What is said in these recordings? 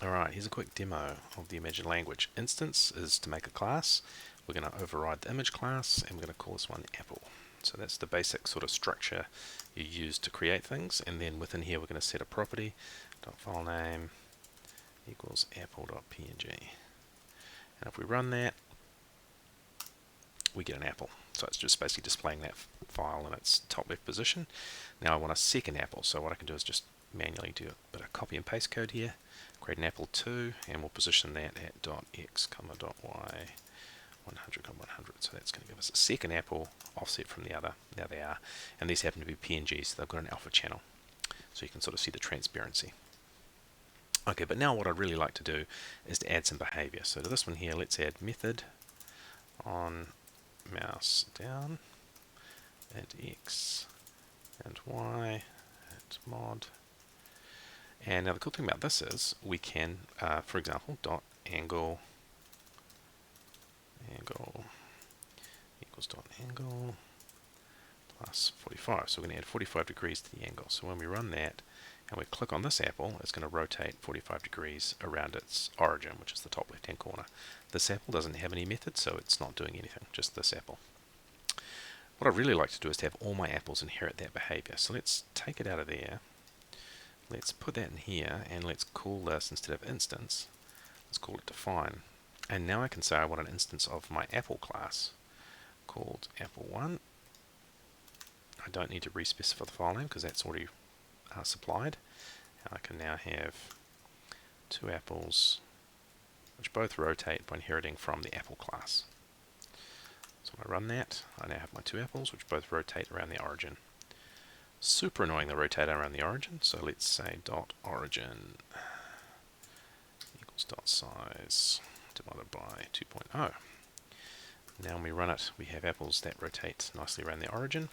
Alright, here's a quick demo of the Umajin language. Instance is to make a class. We're going to override the image class and we're going to call this one Apple. So that's the basic sort of structure you use to create things, and then within here we're going to set a property file name equals apple.png, and if we run that we get an apple. So it's just basically displaying that file in its top left position. Now I want a second apple, so what I can do is just manually do a bit of copy and paste code here, create an apple 2, and we'll position that at .x, .y, 100, 100. So that's going to give us a second apple offset from the other. There they are, and these happen to be PNGs, so they've got an alpha channel, so you can sort of see the transparency. Okay, but now what I'd really like to do is to add some behavior. So to this one here, let's add method on mouse down at x and y at mod. And now the cool thing about this is we can, for example, dot angle equals dot angle plus 45. So we're going to add 45 degrees to the angle. So when we run that and we click on this apple, it's going to rotate 45 degrees around its origin, which is the top left hand corner. This apple doesn't have any method, so it's not doing anything, just this apple. What I'd really like to do is to have all my apples inherit that behavior. So let's take it out of there. Let's put that in here, and let's call this, instead of instance, let's call it define. And now I can say I want an instance of my apple class called apple1. I don't need to re-specify the file name because that's already supplied. And I can now have two apples which both rotate by inheriting from the apple class. So when I run that, I now have my two apples which both rotate around the origin. Super annoying they rotate around the origin, so let's say dot origin equals dot size divided by 2.0. Now when we run it, we have apples that rotate nicely around the origin.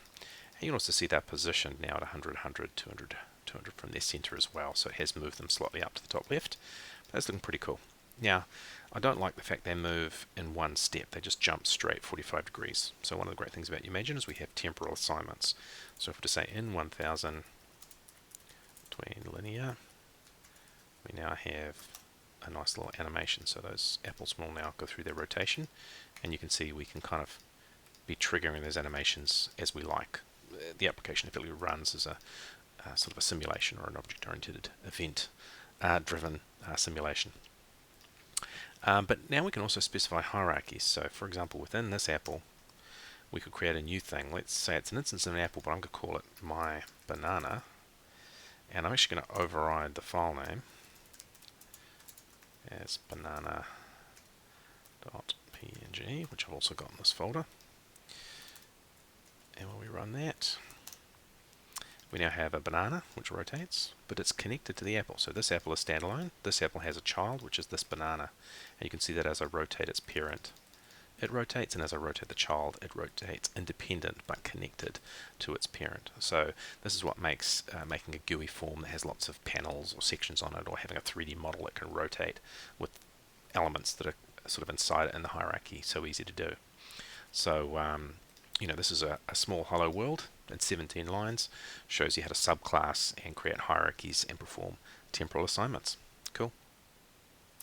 And you can also see they're positioned now at 100, 100, 200, 200 from their center as well, so it has moved them slightly up to the top left. But that's looking pretty cool. Now, I don't like the fact they move in one step. They just jump straight 45 degrees. So one of the great things about Umajin is we have temporal assignments. So if we just say in 1000 between linear, we now have a nice little animation. So those apples will now go through their rotation, and you can see we can kind of be triggering those animations as we like. The application effectively runs as a sort of a simulation or an object-oriented event-driven simulation. But now we can also specify hierarchies. So for example, within this apple, we could create a new thing. Let's say it's an instance of an apple, but I'm going to call it my banana. And I'm actually going to override the file name as banana.png, which I've also got in this folder. And when we run that, we now have a banana which rotates, but it's connected to the apple. So this apple is standalone. This apple has a child, which is this banana. And you can see that as I rotate its parent, it rotates, and as I rotate the child, it rotates independent but connected to its parent. So this is what makes making a GUI form that has lots of panels or sections on it, or having a 3D model that can rotate with elements that are sort of inside it in the hierarchy, so easy to do. So you know, this is a small hello world in 17 lines, shows you how to subclass and create hierarchies and perform temporal assignments. Cool.